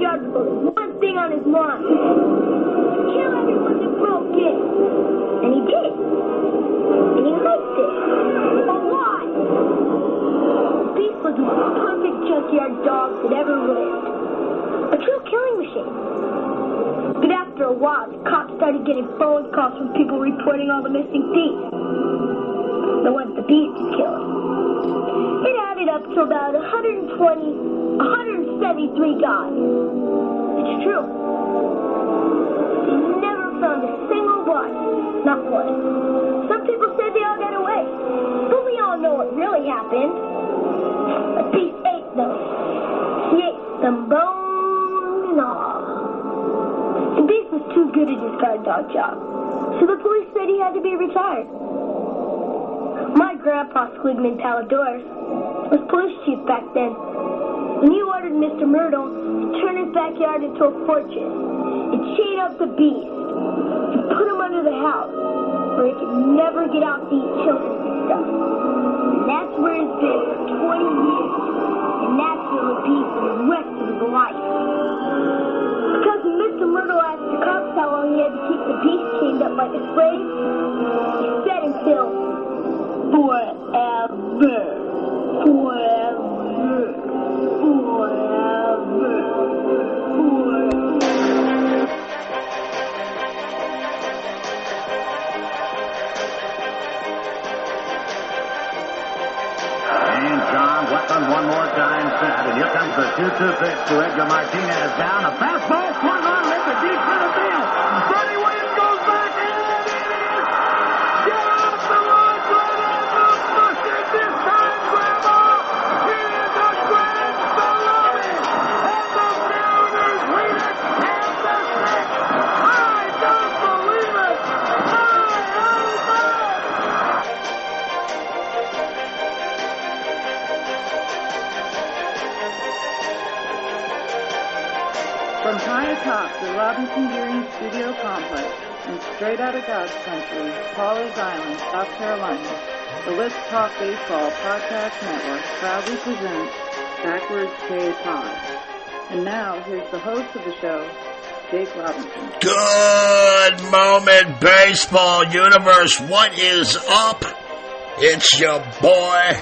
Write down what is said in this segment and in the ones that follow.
backyard with only one thing on his mind. Kill everyone that broke in. And he did. And he liked it. But why? The Beast was the most perfect junkyard dog that ever lived. A true killing machine. But after a while, the cops started getting phone calls from people reporting all the missing thieves. The ones the Beast had killed. It added up to about 173 guys. It's true. They never found a single one. Not one. Some people say they all got away. But we all know what really happened. The Beast ate them. He ate them bone and all. The Beast was too good at his guard dog job. So the police said he had to be retired. My grandpa, Squigman Palladors, was police chief back then. And he ordered Mr. Myrtle to turn his backyard into a fortress and chain up the Beast and put him under the house where he could never get out to eat children and stuff. And that's where he's been for 20 years. And that's where he'll be for the rest of his life. Because when Mr. Myrtle asked the cops how long he had to keep the Beast chained up like a slave, he said until forever. One more time set, and here comes the 2-2 pitch to Edgar Martinez down. A fastball swung on, hit the deep center field. Freddie Williams goes back, and it is get off the line, and the push it this time, Grandma. It is a grand salami, and the Mariners lead it 10-6. I don't believe it. From high atop the Robinson Gearing Studio Complex and straight out of God's country, Paulers Island, South Carolina, the Let's Talk Baseball Podcast Network proudly presents Backwards K Pod. And now, here's the host of the show, Jake Robinson. Good moment, baseball universe. What is up? It's your boy,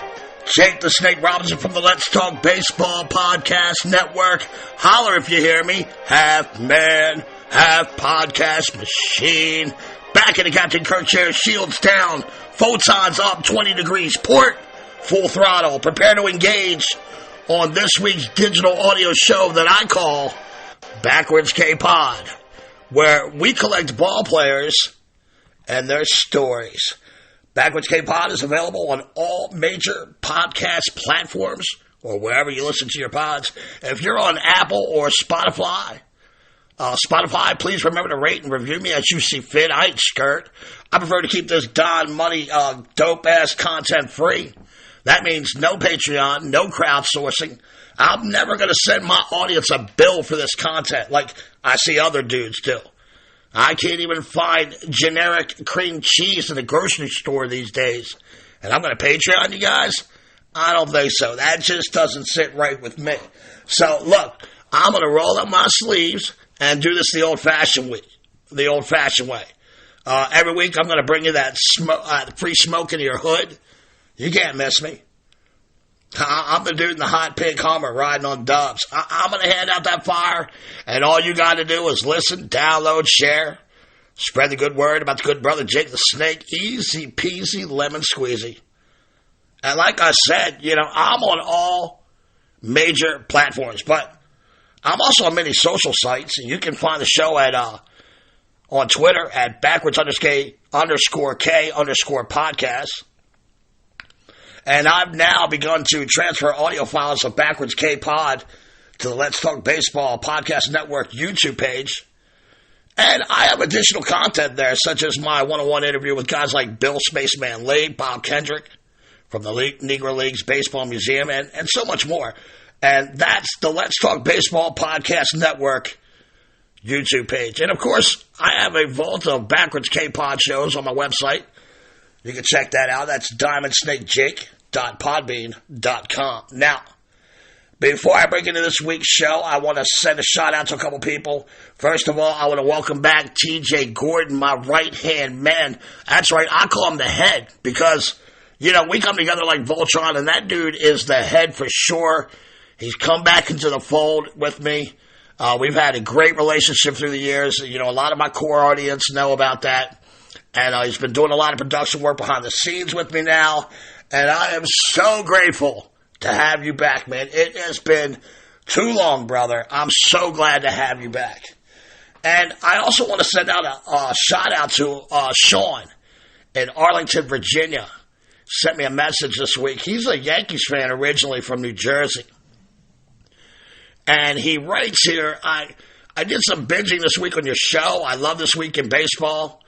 Jake the Snake Robinson from the Let's Talk Baseball Podcast Network. Holler if you hear me. Half man, half podcast machine. Back in the Captain Kirk chair, shields down, photons up 20 degrees, port, full throttle. Prepare to engage on this week's digital audio show that I call Backwards K-Pod, where we collect ball players and their stories. Backwards K-Pod is available on all major podcast platforms or wherever you listen to your pods. If you're on Apple or Spotify, please remember to rate and review me as you see fit. I ain't skirt. I prefer to keep this Don Money dope-ass content free. That means no Patreon, no crowdsourcing. I'm never going to send my audience a bill for this content like I see other dudes do. I can't even find generic cream cheese in the grocery store these days. And I'm going to Patreon you guys? I don't think so. That just doesn't sit right with me. So, look, I'm going to roll up my sleeves and do this the old-fashioned way. Every week I'm going to bring you that free smoke into your hood. You can't miss me. I'm the dude in the hot pink Hummer riding on dubs. I'm going to hand out that fire, and all you got to do is listen, download, share, spread the good word about the good brother Jake the Snake. Easy peasy, lemon squeezy. And like I said, I'm on all major platforms, but I'm also on many social sites, and you can find the show at on Twitter at backwards_K_podcast. And I've now begun to transfer audio files of Backwards K-Pod to the Let's Talk Baseball Podcast Network YouTube page. And I have additional content there, such as my one-on-one interview with guys like Bill Spaceman Lee, Bob Kendrick from the Negro Leagues Baseball Museum, and so much more. And that's the Let's Talk Baseball Podcast Network YouTube page. And, of course, I have a vault of Backwards K-Pod shows on my website. You can check that out. That's DiamondSnakeJake.podbean.com. Now, Before I break into this week's show, I want to send a shout out to a couple people. First of all, I want to welcome back TJ Gordon, my right-hand man. That's right, I call him the head because, you know, we come together like Voltron, and that dude is the head for sure. He's come back into the fold with me. We've had a great relationship through the years. You know, a lot of my core audience know about that. And he's been doing a lot of production work behind the scenes with me now. And I am so grateful to have you back, man. It has been too long, brother. I'm so glad to have you back. And I also want to send out a shout out to Sean in Arlington, Virginia. Sent me a message this week. He's a Yankees fan originally from New Jersey. And he writes here, I did some binging this week on your show. I love This Week in Baseball.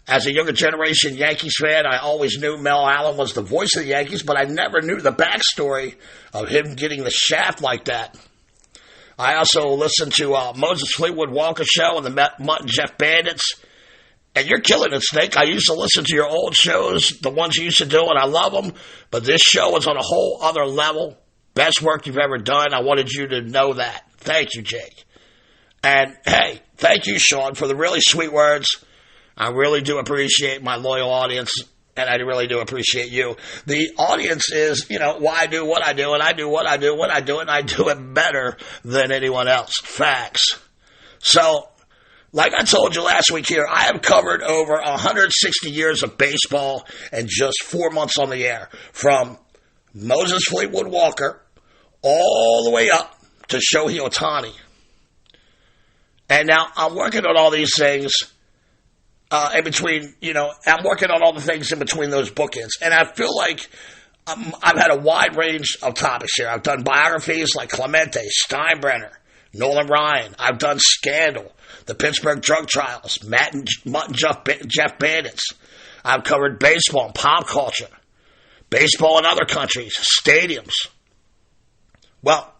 As a younger generation Yankees fan, I always knew Mel Allen was the voice of the Yankees, but I never knew the backstory of him getting the shaft like that. I also listened to Moses Fleetwood Walker show and the Mutt and Jeff Bandits. And you're killing it, Snake. I used to listen to your old shows, the ones you used to do, and I love them. But this show is on a whole other level. Best work you've ever done. I wanted you to know that. Thank you, Jake. And, hey, thank you, Sean, for the really sweet words. I really do appreciate my loyal audience, and I really do appreciate you. The audience is, you know, why I do what I do, and I do what I do, when I do it, and I do it better than anyone else. Facts. So, like I told you last week here, I have covered over 160 years of baseball in just 4 months on the air. From Moses Fleetwood Walker all the way up to Shohei Ohtani. And now I'm working on all these things in between, you know, I'm working on all the things in between those bookends. And I feel like I've had a wide range of topics here. I've done biographies like Clemente, Steinbrenner, Nolan Ryan. I've done Scandal, the Pittsburgh drug trials, Mutt and Jeff Bandits. I've covered baseball and pop culture, baseball in other countries, stadiums. Well,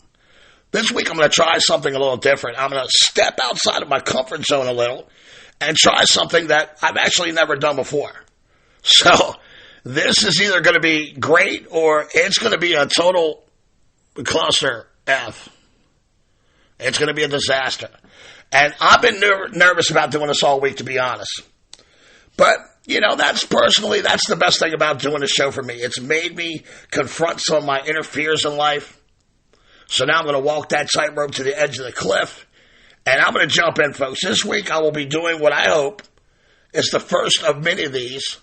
this week I'm going to try something a little different. I'm going to step outside of my comfort zone a little and try something that I've actually never done before. So this is either going to be great or it's going to be a total cluster F. It's going to be a disaster. And I've been nervous about doing this all week, to be honest. But, you know, that's the best thing about doing the show for me. It's made me confront some of my inner fears in life. So now I'm going to walk that tightrope to the edge of the cliff. And I'm going to jump in, folks. This week I will be doing what I hope is the first of many of these.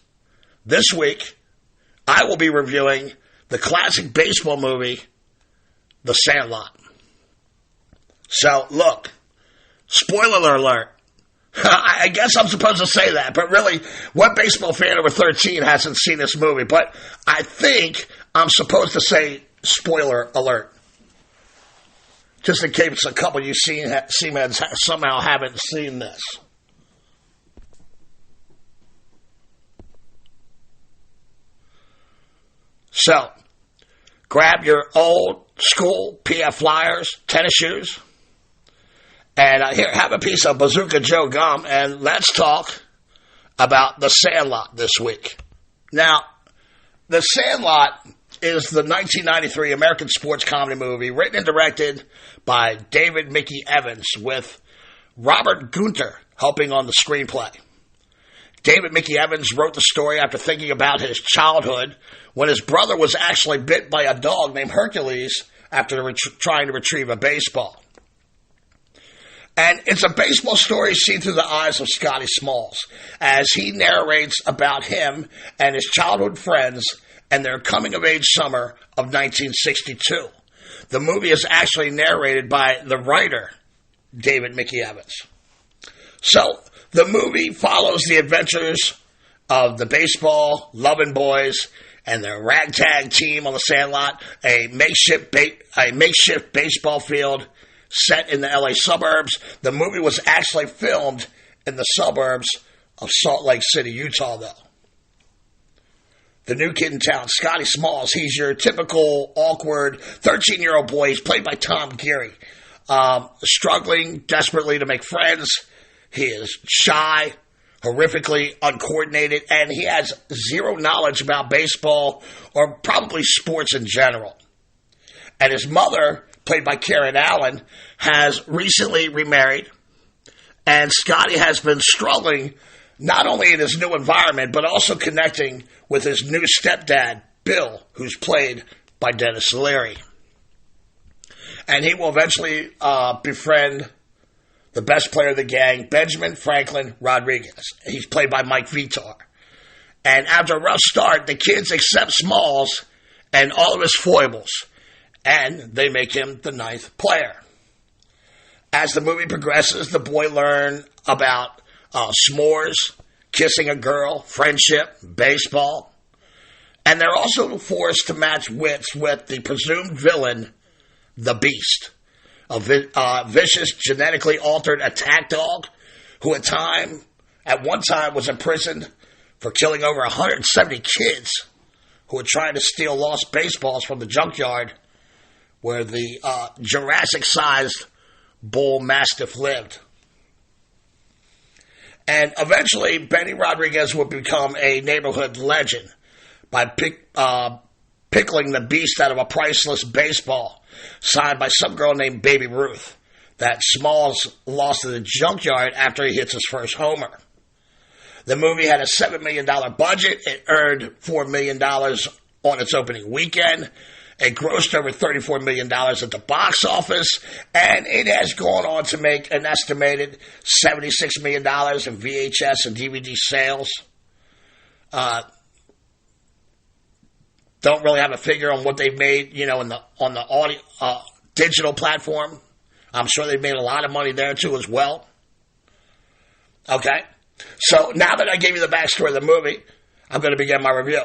This week I will be reviewing the classic baseball movie, The Sandlot. So, look, spoiler alert. I guess I'm supposed to say that, but really, what baseball fan over 13 hasn't seen this movie? But I think I'm supposed to say spoiler alert. Just in case a couple of you Seamen somehow haven't seen this. So, grab your old school PF Flyers tennis shoes, and here, have a piece of Bazooka Joe gum, and let's talk about The Sandlot this week. Now, The Sandlot is the 1993 American sports comedy movie written and directed by David Mickey Evans with Robert Gunter helping on the screenplay. David Mickey Evans wrote the story after thinking about his childhood when his brother was actually bit by a dog named Hercules after trying to retrieve a baseball. And it's a baseball story seen through the eyes of Scotty Smalls as he narrates about him and his childhood friends and their coming-of-age summer of 1962. The movie is actually narrated by the writer, David Mickey Evans. So, the movie follows the adventures of the baseball loving boys and their ragtag team on the Sandlot, a makeshift baseball field set in the LA suburbs. The movie was actually filmed in the suburbs of Salt Lake City, Utah, though. The new kid in town, Scotty Smalls, he's your typical awkward 13-year-old boy. He's played by Tom Geary, struggling desperately to make friends. He is shy, horrifically uncoordinated, and he has zero knowledge about baseball or probably sports in general. And his mother played by Karen Allen, has recently remarried, and Scotty has been struggling not only in his new environment, but also connecting with his new stepdad, Bill, who's played by Dennis Leary. And he will eventually befriend the best player of the gang, Benjamin Franklin Rodriguez. He's played by Mike Vitar. And after a rough start, the kids accept Smalls and all of his foibles, and they make him the 9th player. As the movie progresses, the boy learns about s'mores, kissing a girl, friendship, baseball, and they're also forced to match wits with the presumed villain, the Beast, a vicious, genetically altered attack dog who at one time was imprisoned for killing over 170 kids who were trying to steal lost baseballs from the junkyard where the Jurassic-sized bull mastiff lived. And eventually, Benny Rodriguez would become a neighborhood legend by pickling the Beast out of a priceless baseball signed by some girl named Baby Ruth that Smalls lost at the junkyard after he hits his first homer. The movie had a $7 million budget. It earned $4 million on its opening weekend. It grossed over $34 million at the box office, and it has gone on to make an estimated $76 million in VHS and DVD sales. Don't really have a figure on what they've made, on the audio digital platform. I'm sure they've made a lot of money there too as well. Okay, so now that I gave you the backstory of the movie, I'm going to begin my review.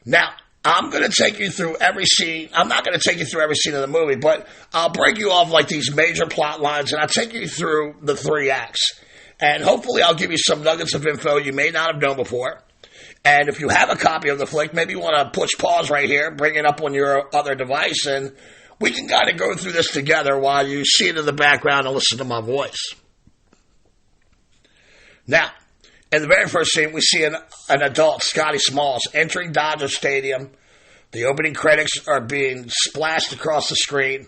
Now, I'm going to take you through every scene. I'm not going to take you through every scene of the movie, but I'll break you off like these major plot lines, and I'll take you through the 3 acts. And hopefully I'll give you some nuggets of info you may not have known before. And if you have a copy of the flick, maybe you want to push pause right here, bring it up on your other device, and we can kind of go through this together while you see it in the background and listen to my voice. Now, in the very first scene, we see an adult, Scotty Smalls, entering Dodger Stadium. The opening credits are being splashed across the screen.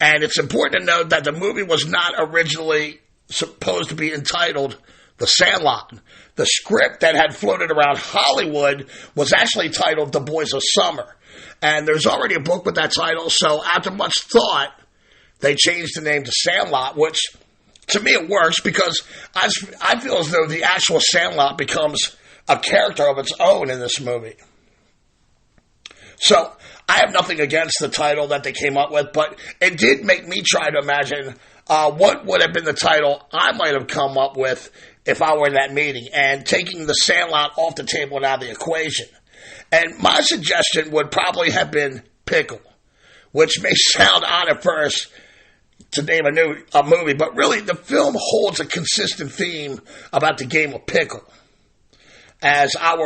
And it's important to note that the movie was not originally supposed to be entitled The Sandlot. The script that had floated around Hollywood was actually titled The Boys of Summer. And there's already a book with that title, so after much thought, they changed the name to Sandlot, which, to me, it works because I feel as though the actual Sandlot becomes a character of its own in this movie. So, I have nothing against the title that they came up with, but it did make me try to imagine what would have been the title I might have come up with if I were in that meeting, and taking the Sandlot off the table and out of the equation. And my suggestion would probably have been Pickle, which may sound odd at first to name a movie, but really the film holds a consistent theme about the game of pickle, as I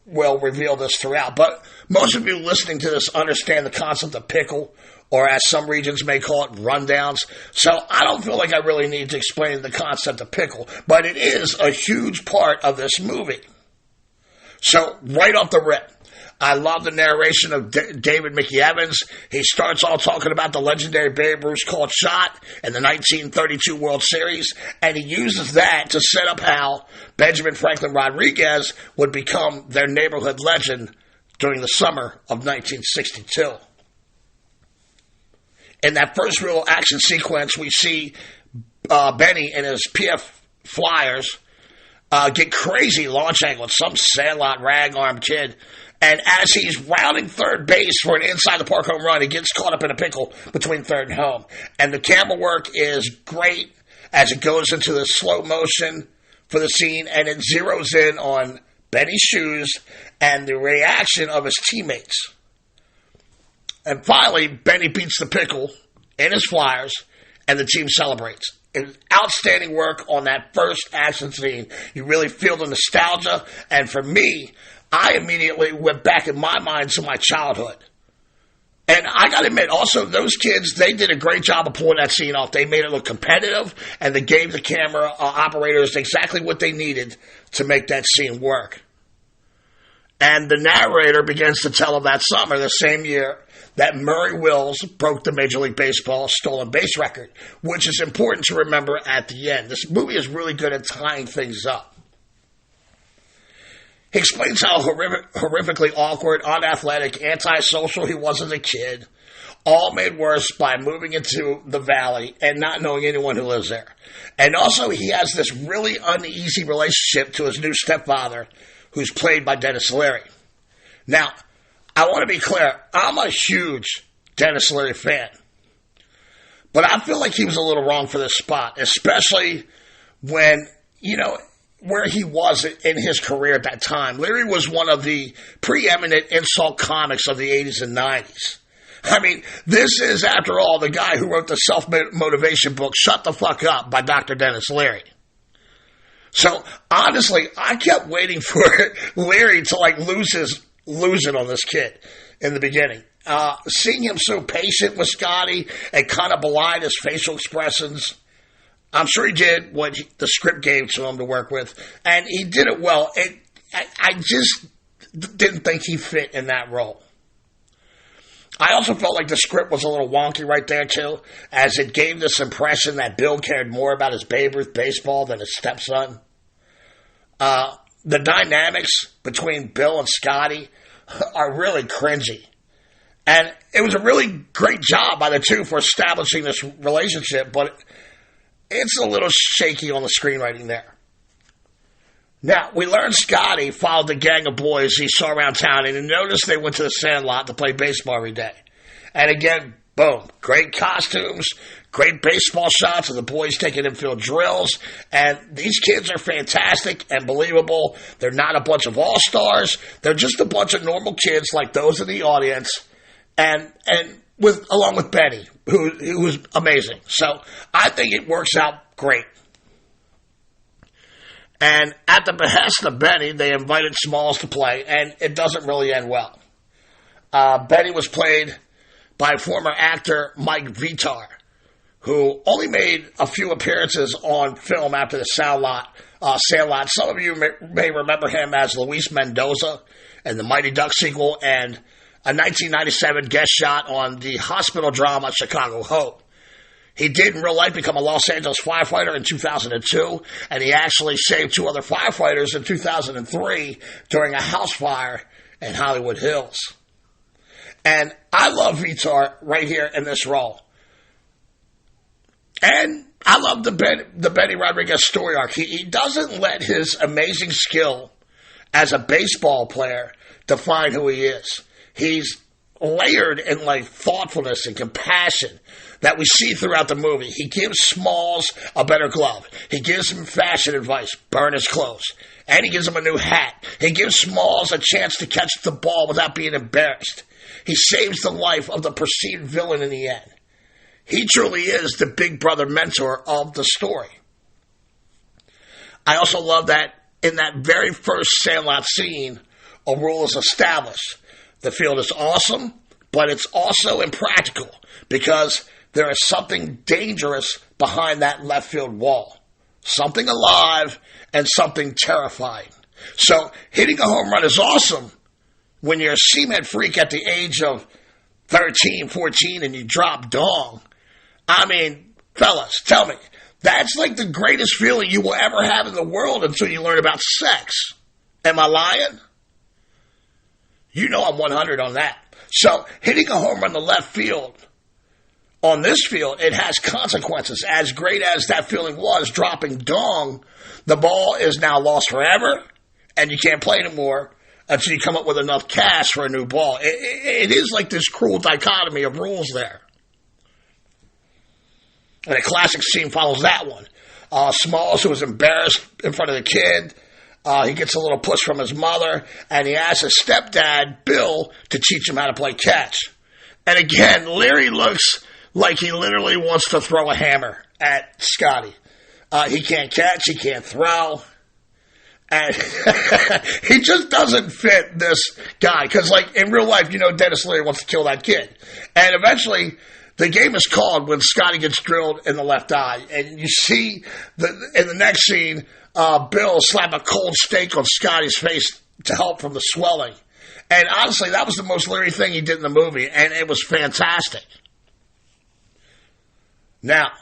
will reveal this throughout. But most of you listening to this understand the concept of pickle, or as some regions may call it, rundowns. So I don't feel like I really need to explain the concept of pickle, but it is a huge part of this movie. So right off the rip, I love the narration of David Mickey Evans. He starts all talking about the legendary Babe Ruth called shot in the 1932 World Series, and he uses that to set up how Benjamin Franklin Rodriguez would become their neighborhood legend during the summer of 1962. In that first real action sequence, we see Benny and his PF Flyers get crazy launch angle with some Sandlot rag-armed kid. And as he's rounding third base for an inside-the-park home run, he gets caught up in a pickle between third and home. And the camera work is great as it goes into the slow motion for the scene, and it zeroes in on Benny's shoes and the reaction of his teammates. And finally, Benny beats the pickle in his Flyers, and the team celebrates. It's outstanding work on that first action scene. You really feel the nostalgia, and for me, I immediately went back in my mind to my childhood. And I got to admit, also, those kids, they did a great job of pulling that scene off. They made it look competitive, and they gave the camera operators exactly what they needed to make that scene work. And the narrator begins to tell of that summer, the same year that Murray Wills broke the Major League Baseball stolen base record, which is important to remember at the end. This movie is really good at tying things up. He explains how horrifically awkward, unathletic, antisocial he was as a kid, all made worse by moving into the valley and not knowing anyone who lives there. And also, he has this really uneasy relationship to his new stepfather, who's played by Dennis Leary. Now, I want to be clear, I'm a huge Dennis Leary fan. But I feel like he was a little wrong for this spot, especially when, where he was in his career at that time. Leary was one of the preeminent insult comics of the 80s and 90s. I mean, this is, after all, the guy who wrote the self-motivation book, Shut the Fuck Up, by Dr. Dennis Leary. So, honestly, I kept waiting for Leary to, lose it on this kid in the beginning. Seeing him so patient with Scotty and kind of belied his facial expressions, I'm sure he did what the script gave to him to work with, and he did it well. I just didn't think he fit in that role. I also felt like the script was a little wonky right there, too, as it gave this impression that Bill cared more about his Babe Ruth baseball than his stepson. The dynamics between Bill and Scotty are really cringy. And it was a really great job by the two for establishing this relationship, but it's a little shaky on the screenwriting there. Now, we learned Scotty followed the gang of boys he saw around town, and he noticed they went to the Sandlot to play baseball every day. And again, boom, great costumes, great baseball shots of the boys taking infield drills, and these kids are fantastic and believable. They're not a bunch of all-stars. They're just a bunch of normal kids like those in the audience, and along with Benny, who was amazing. So I think it works out great. And at the behest of Benny, they invited Smalls to play, and it doesn't really end well. Benny was played by former actor Mike Vitar, who only made a few appearances on film after the Sandlot. Some of you may remember him as Luis Mendoza in the Mighty Ducks sequel, and a 1997 guest shot on the hospital drama Chicago Hope. He did in real life become a Los Angeles firefighter in 2002, and he actually saved two other firefighters in 2003 during a house fire in Hollywood Hills. And I love Vitar right here in this role. And I love the Benny Rodriguez story arc. He doesn't let his amazing skill as a baseball player define who he is. He's layered in thoughtfulness and compassion that we see throughout the movie. He gives Smalls a better glove. He gives him fashion advice, burn his clothes. And he gives him a new hat. He gives Smalls a chance to catch the ball without being embarrassed. He saves the life of the perceived villain in the end. He truly is the big brother mentor of the story. I also love that in that very first Sandlot scene, a rule is established. The field is awesome, but it's also impractical because there is something dangerous behind that left field wall. Something alive and something terrifying. So hitting a home run is awesome when you're a cement freak at the age of 13, 14 and you drop dong. I mean, fellas, tell me, that's the greatest feeling you will ever have in the world until you learn about sex. Am I lying? You know I'm 100 on that. So hitting a home run to left field, on this field, it has consequences. As great as that feeling was dropping dong, the ball is now lost forever, and you can't play anymore until you come up with enough cash for a new ball. It is this cruel dichotomy of rules there. And a classic scene follows that one. Smalls, who was embarrassed in front of the kid, he gets a little push from his mother, and he asks his stepdad, Bill, to teach him how to play catch. And again, Leary looks like he literally wants to throw a hammer at Scotty. He can't catch, he can't throw, and he just doesn't fit this guy. Because, in real life, Dennis Leary wants to kill that kid. And eventually, the game is called when Scotty gets drilled in the left eye. And you see, in the next scene, Bill slap a cold steak on Scotty's face to help from the swelling. And honestly, that was the most Larry thing he did in the movie, and it was fantastic. Now,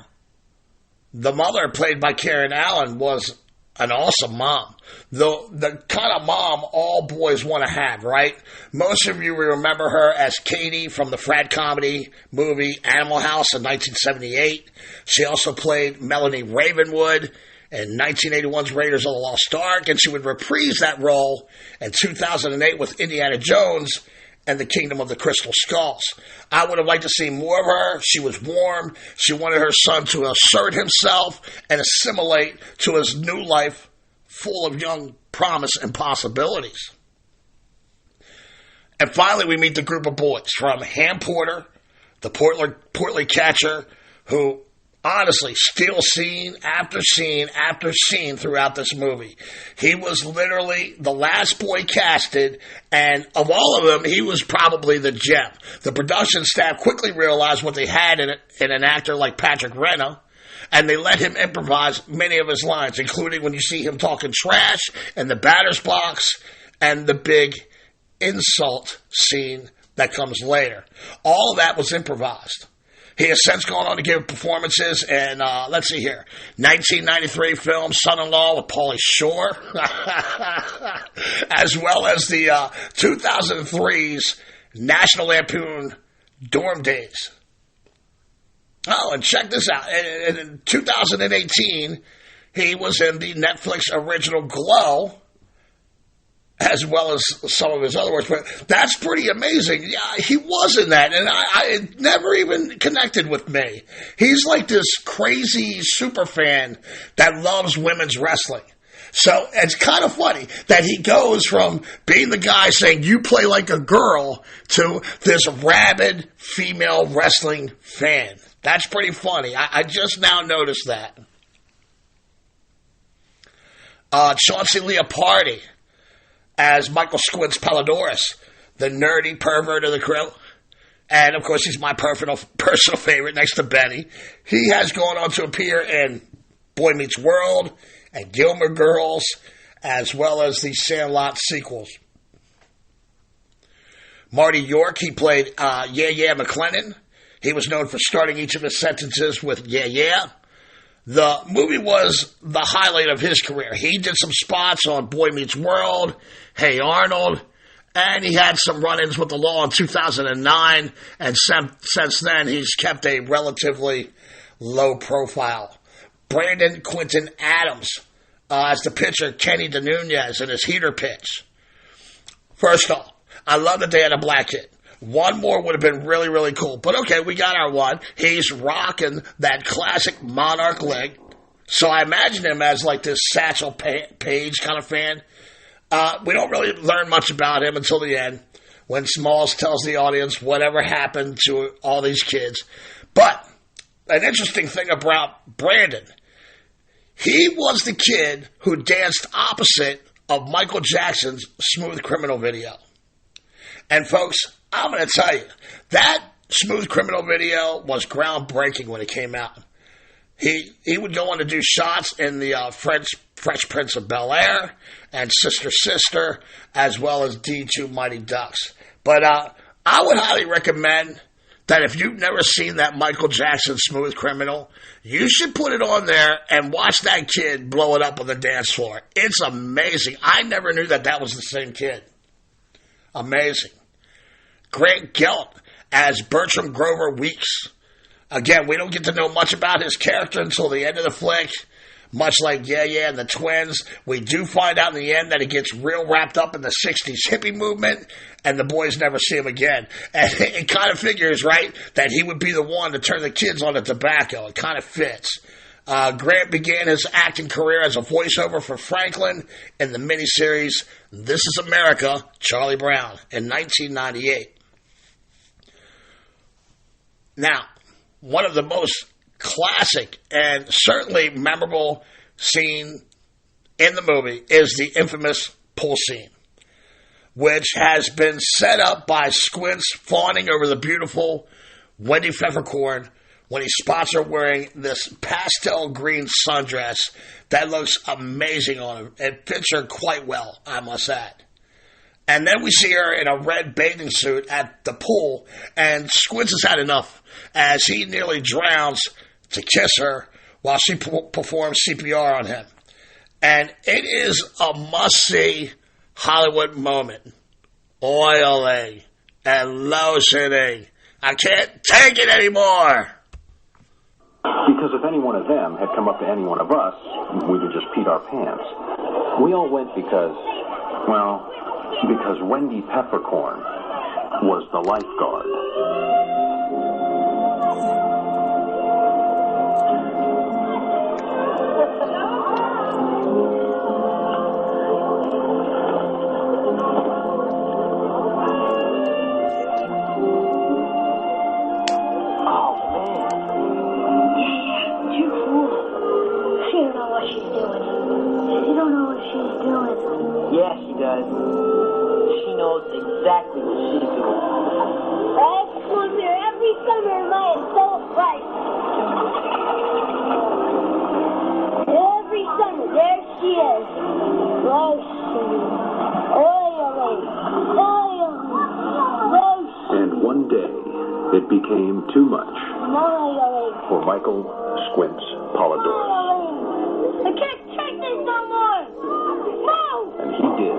the mother, played by Karen Allen, was an awesome mom. The kind of mom all boys want to have, right? Most of you remember her as Katie from the frat comedy movie Animal House in 1978. She also played Melanie Ravenwood in 1981's Raiders of the Lost Ark, and she would reprise that role in 2008 with Indiana Jones and the Kingdom of the Crystal Skulls. I would have liked to see more of her. She was warm. She wanted her son to assert himself and assimilate to his new life full of young promise and possibilities. And finally, we meet the group of boys from Ham Porter, the portly catcher, who honestly steals scene after scene after scene throughout this movie. He was literally the last boy casted, and of all of them, he was probably the gem. The production staff quickly realized what they had in an actor like Patrick Renna, and they let him improvise many of his lines, including when you see him talking trash in the batter's box and the big insult scene that comes later. All of that was improvised. He has since gone on to give performances in, 1993 film Son-in-Law with Pauly Shore, as well as the 2003's National Lampoon Dorm Days. Oh, and check this out. In 2018, he was in the Netflix original Glow, as well as some of his other works. But that's pretty amazing. Yeah, he was in that, and it never even connected with me. He's like this crazy super fan that loves women's wrestling. So it's kind of funny that he goes from being the guy saying, you play like a girl, to this rabid female wrestling fan. That's pretty funny. I just now noticed that. Chauncey Leopardi as Michael Squints Palladores, the nerdy pervert of the crew. And, of course, he's my personal favorite next to Benny. He has gone on to appear in Boy Meets World and Gilmore Girls, as well as the Sandlot sequels. Marty York, he played Yeah McLennan. He was known for starting each of his sentences with yeah. The movie was the highlight of his career. He did some spots on Boy Meets World, Hey Arnold, and he had some run-ins with the law in 2009, and since then he's kept a relatively low profile. Brandon Quinton Adams as the pitcher Kenny DeNunez in his heater pitch. First off, I love that they had a black kid. One more would have been really, really cool. But okay, we got our one. He's rocking that classic Monarch leg. So I imagine him as like this Satchel Paige kind of fan. We don't really learn much about him until the end, when Smalls tells the audience whatever happened to all these kids. But an interesting thing about Brandon, he was the kid who danced opposite of Michael Jackson's Smooth Criminal video. And folks, I'm going to tell you, that Smooth Criminal video was groundbreaking when it came out. He would go on to do shots in the Fresh Prince of Bel-Air and Sister Sister, as well as D2 Mighty Ducks. But I would highly recommend that if you've never seen that Michael Jackson Smooth Criminal, you should put it on there and watch that kid blow it up on the dance floor. It's amazing. I never knew that was the same kid. Amazing. Grant Gelt as Bertram Grover Weeks. Again, we don't get to know much about his character until the end of the flick. Much like Yeah and the Twins, we do find out in the end that he gets real wrapped up in the 60s hippie movement, and the boys never see him again. And it kind of figures, right, that he would be the one to turn the kids on to tobacco. It kind of fits. Grant began his acting career as a voiceover for Franklin in the miniseries This Is America, Charlie Brown, in 1998. Now, one of the most classic and certainly memorable scene in the movie is the infamous pool scene, which has been set up by Squints fawning over the beautiful Wendy Pfeffercorn when he spots her wearing this pastel green sundress that looks amazing on her. It fits her quite well, I must add. And then we see her in a red bathing suit at the pool, and Squints has had enough as he nearly drowns to kiss her while she performs CPR on him. And it is a must-see Hollywood moment. Oily and lotioning. I can't take it anymore. Because if any one of them had come up to any one of us, we'd have just peed our pants. We all went because Wendy Peppercorn was the lifeguard. Yeah, she does. She knows exactly what she's doing. I swim here every summer in my adult life. Every summer, there she is. Lotioning. Oily. Lotioning. And one day, it became too much Oily. for Michael Squints Polidori. I can't take this no more. No. And he did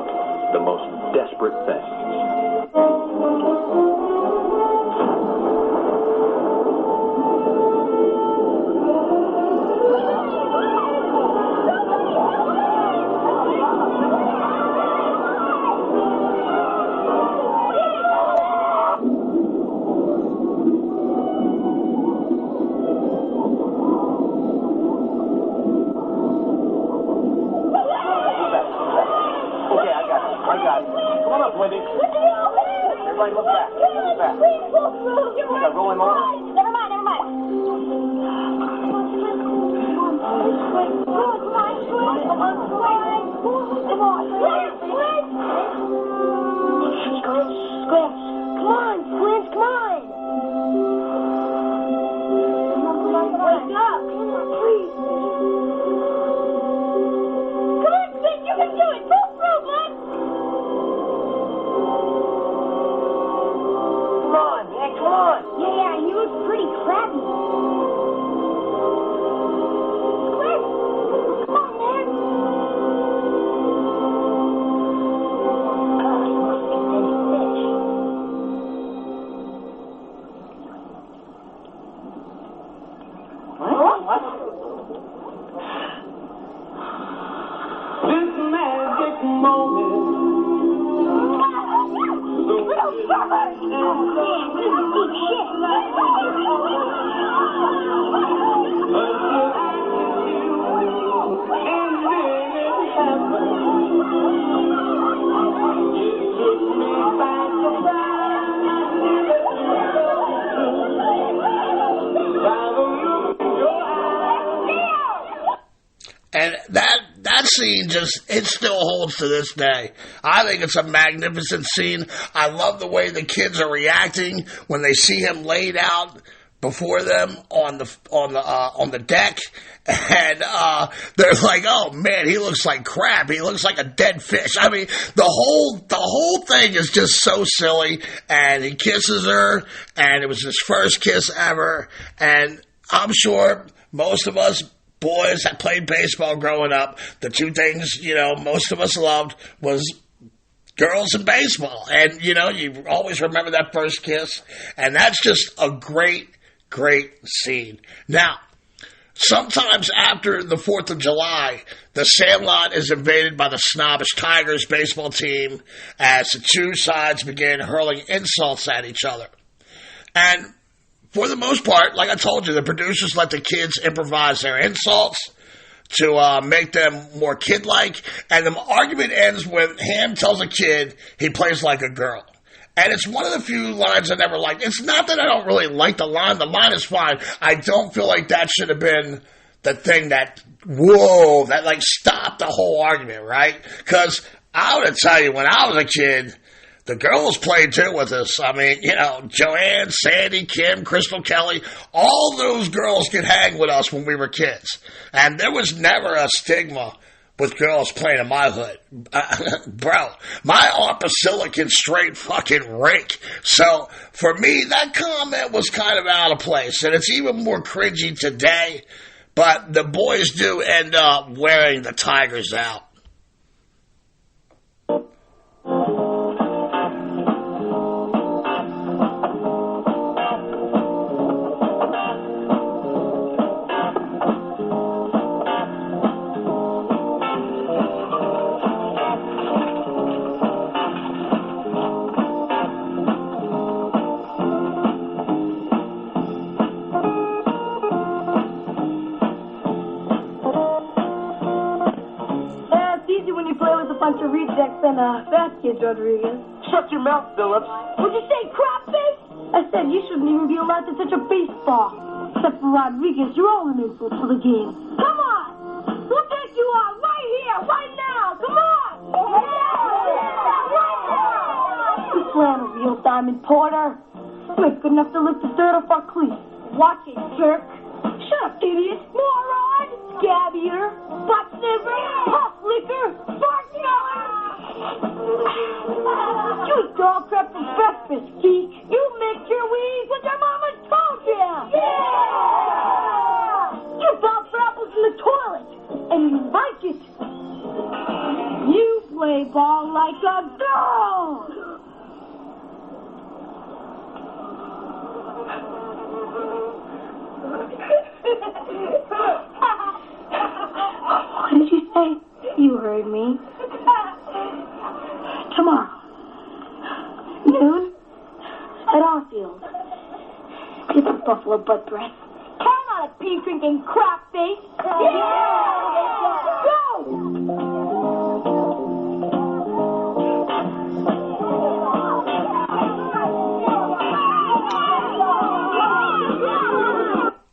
the most desperate thing. Everybody look back. Look back. Think I roll him over? Never mind. Come on. Squints, come on. Wake up. Please. Come on, Squints, you can do it. Pull through, bud. Come on. Yeah, he was pretty crabby. Squints, come on, man. Oh, he must be a fish. What? This magic moment. Little brother! Oh, man, this is deep shit. And that scene it still holds to this day. I think it's a magnificent scene. I love the way the kids are reacting when they see him laid out before them on the deck, and they're like, "Oh man, he looks like crap. He looks like a dead fish." I mean, the whole thing is just so silly. And he kisses her, and it was his first kiss ever. And I'm sure most of us boys that played baseball growing up, the two things, most of us loved was girls and baseball. And, you always remember that first kiss. And that's just a great, great scene. Now, sometimes after the 4th of July, the Sandlot is invaded by the snobbish Tigers baseball team as the two sides begin hurling insults at each other. And for the most part, like I told you, the producers let the kids improvise their insults to make them more kid-like. And the argument ends when Ham tells a kid he plays like a girl. And it's one of the few lines I never liked. It's not that I don't really like the line. The line is fine. I don't feel like that should have been the thing that stopped the whole argument, right? Because I would tell you, when I was a kid, the girls played too with us. I mean, Joanne, Sandy, Kim, Crystal Kelly, all those girls could hang with us when we were kids. And there was never a stigma with girls playing in my hood. Bro, my Aunt Priscilla can straight fucking rake. So, for me, that comment was kind of out of place. And it's even more cringy today. But the boys do end up wearing the tigers out. Bunch of rejects and fat kids, Rodriguez. Shut your mouth, Phillips. What'd you say, crap face? I said you shouldn't even be allowed to touch a baseball. Except for Rodriguez, you're all an insult to the game. Come on! We'll take you out right here, right now! Come on! Right now! You slam a real Diamond Porter. You ain't good enough to lift the dirt off our cleats. Watch it, jerk. Shut up, idiot. Moron! Scab eater. Butt sniffer. Puff licker. Fart smeller. You eat dog crap for breakfast, geek. You mix your weed with your mama's told you. Yeah! You bounce for apples in the toilet. And you like it. You play ball like a dog. What did you say? You heard me. Tomorrow, noon, at our field. Get the buffalo butt breath. Come on, pee drinking crap face. Yeah! Go!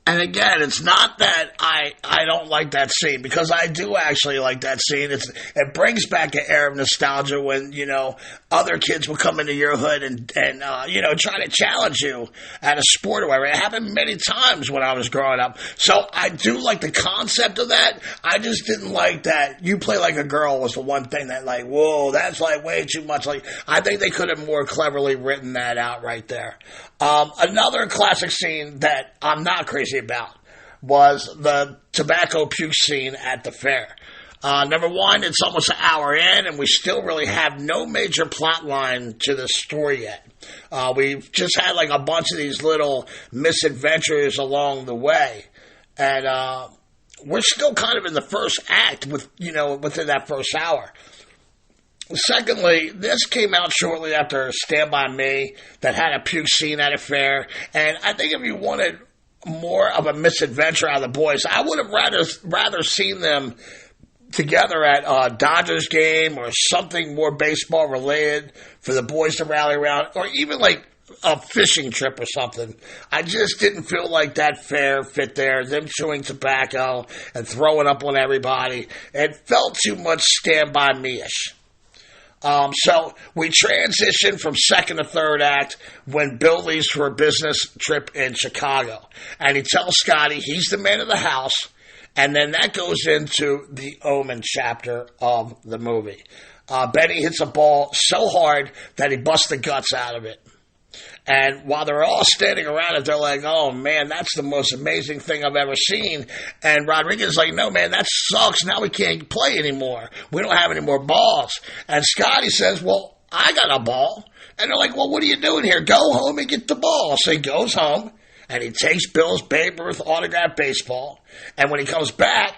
And again, it's not that I don't like that scene, because I do actually like that scene. It brings back an air of nostalgia when, you know, other kids will come into your hood and you know, try to challenge you at a sport or whatever. It happened many times when I was growing up. So I do like the concept of that. I just didn't like that you play like a girl was the one thing that, like, whoa, that's like way too much. Like, I think they could have more cleverly written that out right there. Another classic scene that I'm not crazy about was the tobacco puke scene at the fair. Number one, it's almost an hour in, and we still really have no major plot line to the story yet. We've just had like a bunch of these little misadventures along the way, and we're still kind of in the first act within that first hour. Secondly, this came out shortly after Stand By Me that had a puke scene at a fair, and I think if you wanted more of a misadventure out of the boys, I would have rather seen them together at a Dodgers game or something more baseball related for the boys to rally around, or even like a fishing trip or something. I just didn't feel like that fair fit there, them chewing tobacco and throwing up on everybody. It felt too much Stand By Me-ish. So we transition from second to third act when Bill leaves for a business trip in Chicago. And he tells Scotty he's the man of the house. And then that goes into the Omen chapter of the movie. Benny hits a ball so hard that he busts the guts out of it. And while they're all standing around it, they're like, oh, man, that's the most amazing thing I've ever seen. And Rodriguez is like, no, man, that sucks. Now we can't play anymore. We don't have any more balls. And Scotty says, well, I got a ball. And they're like, well, what are you doing here? Go home and get the ball. So he goes home, and he takes Bill's Babe Ruth autographed baseball. And when he comes back,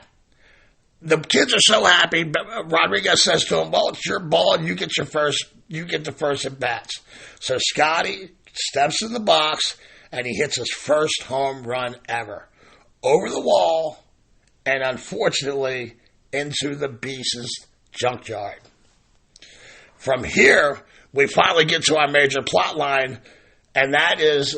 the kids are so happy. Rodriguez says to him, well, it's your ball. You get the first at bats. So Scotty steps in the box, and he hits his first home run ever. Over the wall, and unfortunately, into the Beast's junkyard. From here, we finally get to our major plot line, and that is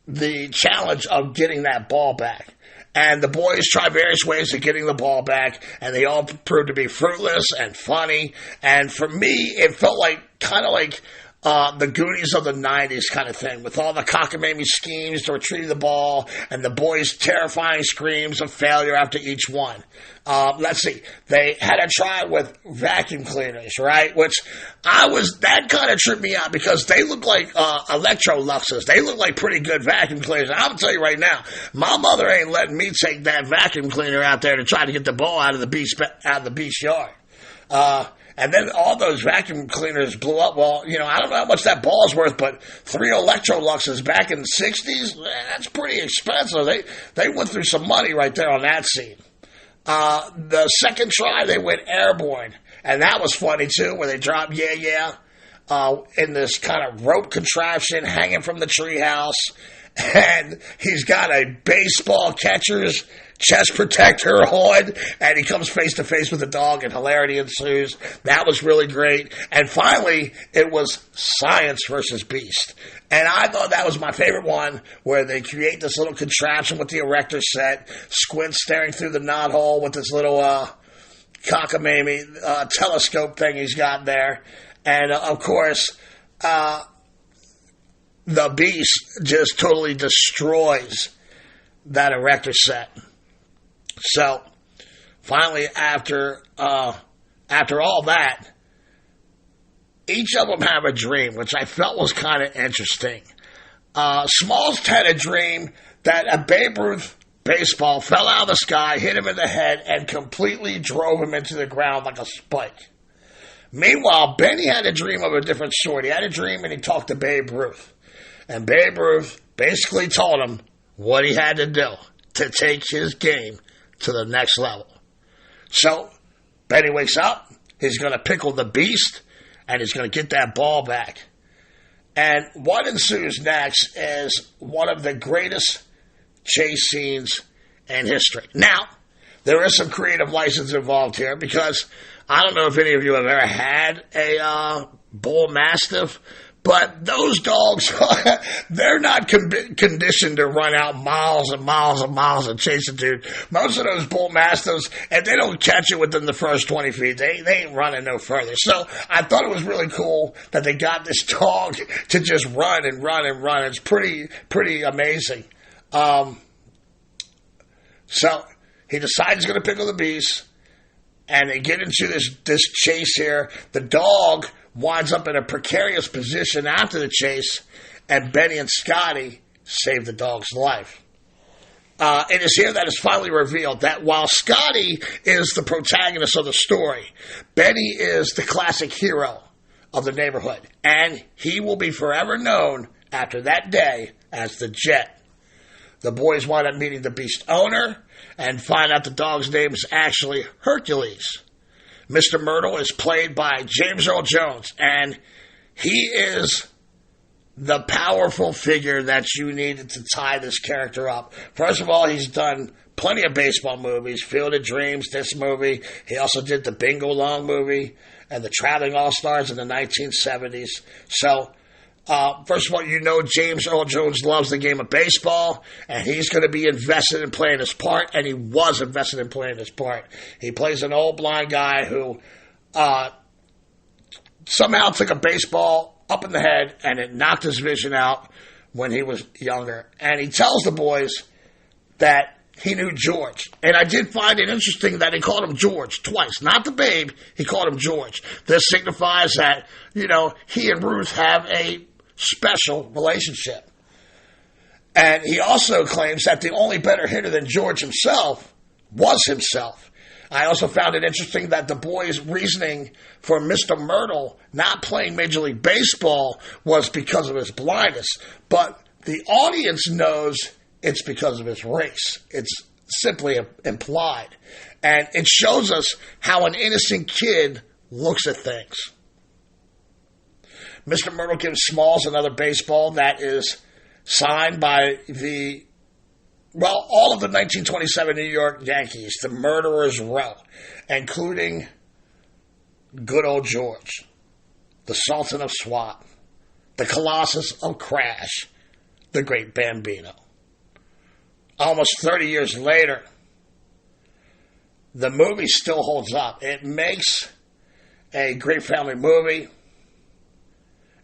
the challenge of getting that ball back. And the boys try various ways of getting the ball back, and they all prove to be fruitless and funny. And for me, it felt like kind of like the Goonies of the 90s kind of thing, with all the cockamamie schemes to retrieve the ball and the boys' terrifying screams of failure after each one. Let's see. They had a try with vacuum cleaners, right? That kind of tripped me out because they look like Electroluxes. They look like pretty good vacuum cleaners. And I'm going to tell you right now, my mother ain't letting me take that vacuum cleaner out there to try to get the ball out of the beach yard. And then all those vacuum cleaners blew up. Well, I don't know how much that ball's worth, but 3 Electroluxes back in the 60s, that's pretty expensive. They went through some money right there on that scene. The second try, they went airborne. And that was funny, too, where they dropped in this kind of rope contraption hanging from the treehouse. And he's got a baseball catcher's chest protector on, and he comes face to face with the dog, and hilarity ensues. That was really great. And finally, it was Science versus Beast. And I thought that was my favorite one, where they create this little contraption with the erector set, Squint staring through the knothole with this little cockamamie telescope thing he's got there. And, of course, the Beast just totally destroys that erector set. So, finally, after all that, each of them have a dream, which I felt was kind of interesting. Smalls had a dream that a Babe Ruth baseball fell out of the sky, hit him in the head, and completely drove him into the ground like a spike. Meanwhile, Benny had a dream of a different sort. He had a dream and he talked to Babe Ruth. And Babe Ruth basically told him what he had to do to take his game to the next level. So, Benny wakes up, he's going to pickle the Beast, and he's going to get that ball back. And what ensues next is one of the greatest chase scenes in history. Now, there is some creative license involved here because I don't know if any of you have ever had a bull mastiff, but those dogs, they're not conditioned to run out miles and miles and miles and chase a dude. Most of those bull mastiffs, and they don't catch it within the first 20 feet. They ain't running no further. So I thought it was really cool that they got this dog to just run and run and run. It's pretty amazing. So he decides he's going to pickle the Beast, and they get into this chase here. The dog winds up in a precarious position after the chase, and Benny and Scotty save the dog's life. It is here that it's finally revealed that while Scotty is the protagonist of the story, Benny is the classic hero of the neighborhood, and he will be forever known after that day as the Jet. The boys wind up meeting the Beast owner and find out the dog's name is actually Hercules. Mr. Myrtle is played by James Earl Jones, and he is the powerful figure that you needed to tie this character up. First of all, he's done plenty of baseball movies, Field of Dreams, this movie. He also did the Bingo Long movie and the Traveling All-Stars in the 1970s. So, first of all, James Earl Jones loves the game of baseball, and he's going to be invested in playing his part, and he was invested in playing his part. He plays an old blind guy who somehow took a baseball up in the head, and it knocked his vision out when he was younger. And he tells the boys that he knew George. And I did find it interesting that he called him George twice. Not the Babe, he called him George. This signifies that, he and Ruth have a special relationship. And he also claims that the only better hitter than George himself was himself. I also found it interesting that the boys' reasoning for Mr. Myrtle not playing Major League Baseball was because of his blindness. But the audience knows it's because of his race. It's simply implied. And it shows us how an innocent kid looks at things. Mr. Myrtle gives Smalls another baseball that is signed by all of the 1927 New York Yankees, the Murderers Row, including good old George, the Sultan of SWAT, the Colossus of Crash, the Great Bambino. Almost 30 years later, the movie still holds up. It makes a great family movie.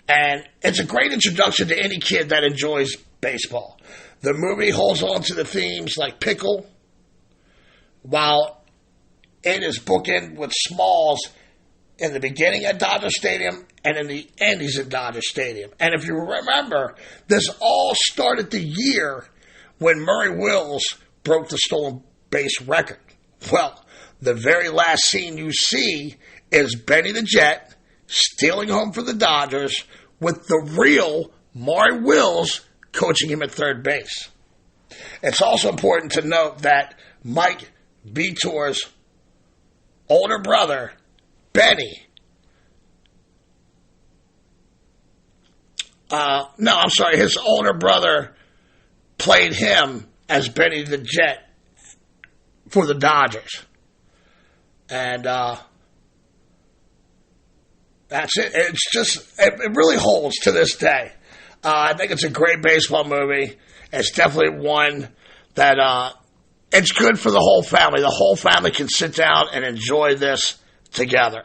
And it's a great introduction to any kid that enjoys baseball. The movie holds on to the themes like pickle, while it is bookended with Smalls in the beginning at Dodger Stadium and in the end he's at Dodger Stadium. And if you remember, this all started the year when Murray Wills broke the stolen base record. Well, the very last scene you see is Benny the Jet stealing home for the Dodgers with the real Maury Wills coaching him at third base. It's also important to note that Mike Vitor's older brother, Benny, his older brother played him as Benny the Jet for the Dodgers. And that's it. It's just, it really holds to this day. I think it's a great baseball movie. It's definitely one that it's good for the whole family. The whole family can sit down and enjoy this together.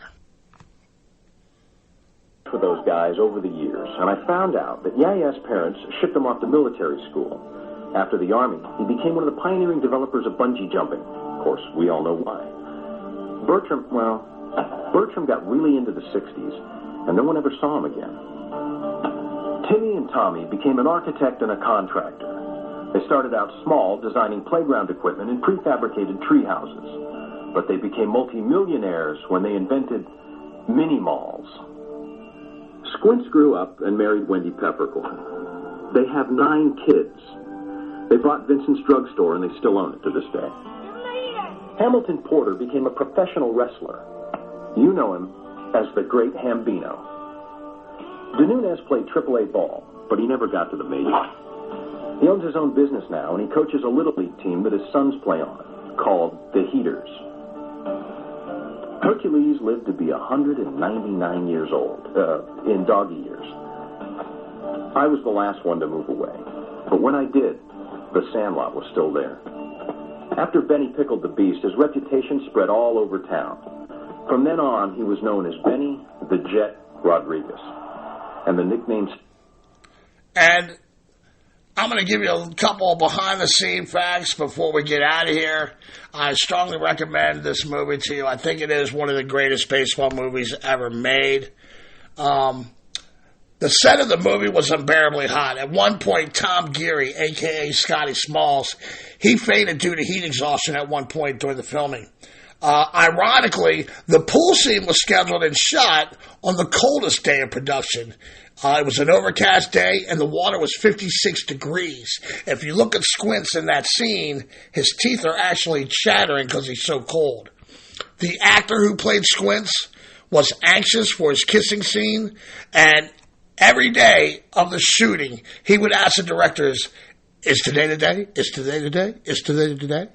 For those guys over the years, and I found out that Yaya's parents shipped him off to military school. After the Army, he became one of the pioneering developers of bungee jumping. Of course, we all know why. Bertram got really into the 60s, and no one ever saw him again. Timmy and Tommy became an architect and a contractor. They started out small, designing playground equipment in prefabricated tree houses. But they became multimillionaires when they invented mini-malls. Squints grew up and married Wendy Peppercorn. They have 9 kids. They bought Vincent's Drugstore, and they still own it to this day. Hamilton Porter became a professional wrestler. You know him as the Great Hambino. DeNunez played AAA ball, but he never got to the majors. He owns his own business now, and he coaches a Little League team that his sons play on, called the Heaters. Hercules lived to be 199 years old, in doggy years. I was the last one to move away, but when I did, the Sandlot was still there. After Benny pickled the beast, his reputation spread all over town. From then on, he was known as Benny the Jet Rodriguez, and the nicknames. And I'm going to give you a couple behind-the-scene facts before we get out of here. I strongly recommend this movie to you. I think it is one of the greatest baseball movies ever made. The set of the movie was unbearably hot. At one point, Tom Geary, a.k.a. Scotty Smalls, he fainted due to heat exhaustion at one point during the filming. Ironically, the pool scene was scheduled and shot on the coldest day of production. It was an overcast day, and the water was 56 degrees. If you look at Squints in that scene, his teeth are actually chattering because he's so cold. The actor who played Squints was anxious for his kissing scene, and every day of the shooting, he would ask the directors, is today the day? Is today the day? Is today the day?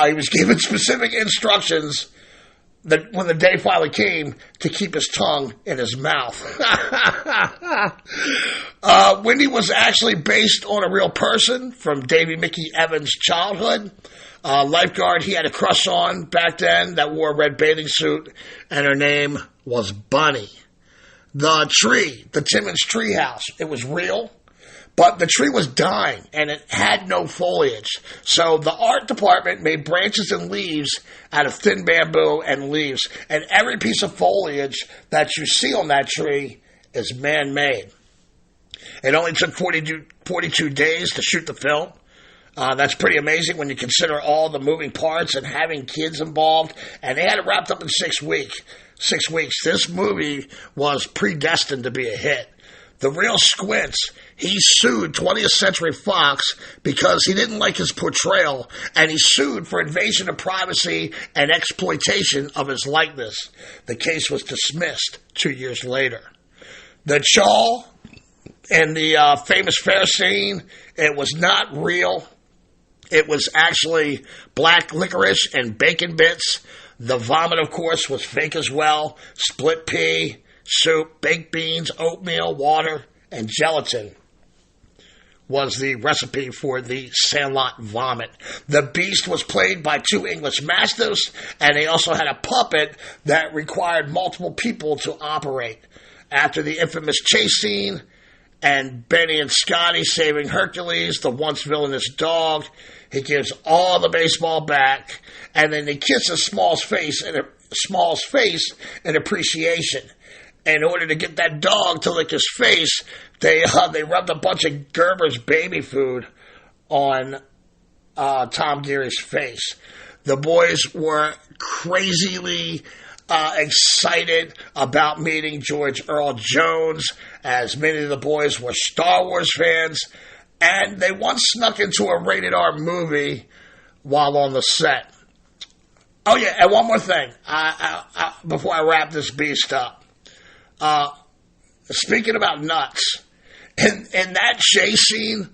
He was given specific instructions that when the day finally came, to keep his tongue in his mouth. Wendy was actually based on a real person from Davy Mickey Evans' childhood. Lifeguard he had a crush on back then that wore a red bathing suit, and her name was Bunny. The tree, the Timmons tree house, it was real. But the tree was dying, and it had no foliage. So the art department made branches and leaves out of thin bamboo and leaves. And every piece of foliage that you see on that tree is man-made. It only took 42 days to shoot the film. That's pretty amazing when you consider all the moving parts and having kids involved. And they had it wrapped up in 6 weeks. This movie was predestined to be a hit. The real Squints, he sued 20th Century Fox because he didn't like his portrayal, and he sued for invasion of privacy and exploitation of his likeness. The case was dismissed 2 years later. The chaw in the famous fair scene, it was not real. It was actually black licorice and bacon bits. The vomit, of course, was fake as well. Split pea, soup, baked beans, oatmeal, water, and gelatin was the recipe for the Sandlot vomit. The beast was played by 2 English Mastiffs, and they also had a puppet that required multiple people to operate. after the infamous chase scene and Benny and Scotty saving Hercules, the once villainous dog. He gives all the baseball back, and then they kiss Small's face in appreciation. In order to get that dog to lick his face, they rubbed a bunch of Gerber's baby food on Tom Geary's face. The boys were crazily excited about meeting George Earl Jones, as many of the boys were Star Wars fans, and they once snuck into a rated R movie while on the set. Oh yeah, and one more thing before I wrap this beast up. Speaking about nuts, in that chase scene,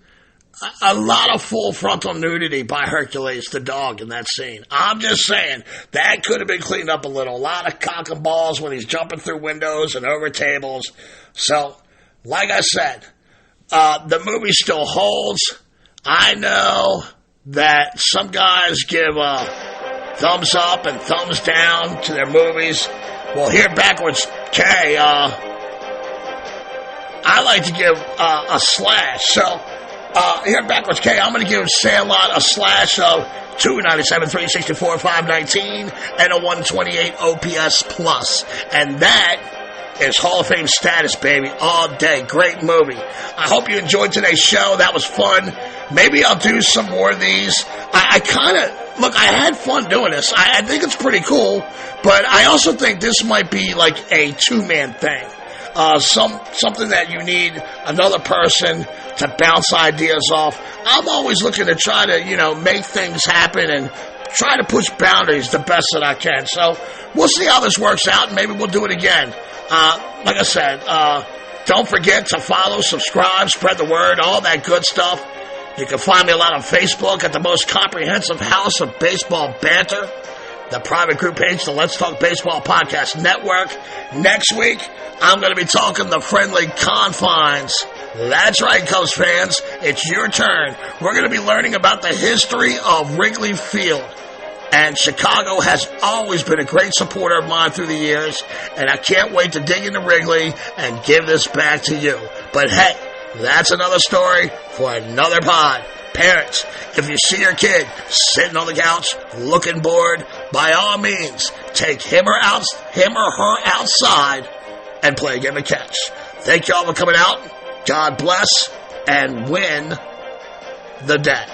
a lot of full frontal nudity by Hercules the dog in that scene. I'm just saying, that could have been cleaned up a little. A lot of cock and balls when he's jumping through windows and over tables. So, like I said, the movie still holds. I know that some guys give thumbs up and thumbs down to their movies. Well, here Backwards K, I like to give a slash. So, here Backwards K, I'm going to give Sandlot a slash of 297, 364, 519, and a 128 OPS plus. And that is Hall of Fame status, baby, all day. Great movie. I hope you enjoyed today's show. That was fun. Maybe I'll do some more of these. I had fun doing this. I think it's pretty cool, but I also think this might be like a two-man thing. Something that you need another person to bounce ideas off. I'm always looking to try to, make things happen and try to push boundaries the best that I can. So we'll see how this works out, and maybe we'll do it again. Like I said, don't forget to follow, subscribe, spread the word, all that good stuff. You can find me a lot on Facebook at the most comprehensive house of baseball banter, the private group page, the Let's Talk Baseball Podcast Network. Next week, I'm going to be talking the friendly confines. That's right, Cubs fans. It's your turn. We're going to be learning about the history of Wrigley Field. And Chicago has always been a great supporter of mine through the years, and I can't wait to dig into Wrigley and give this back to you. But hey, that's another story for another pod. Parents, if you see your kid sitting on the couch looking bored, by all means, take him or her outside and play a game of catch. Thank you all for coming out. God bless and win the day.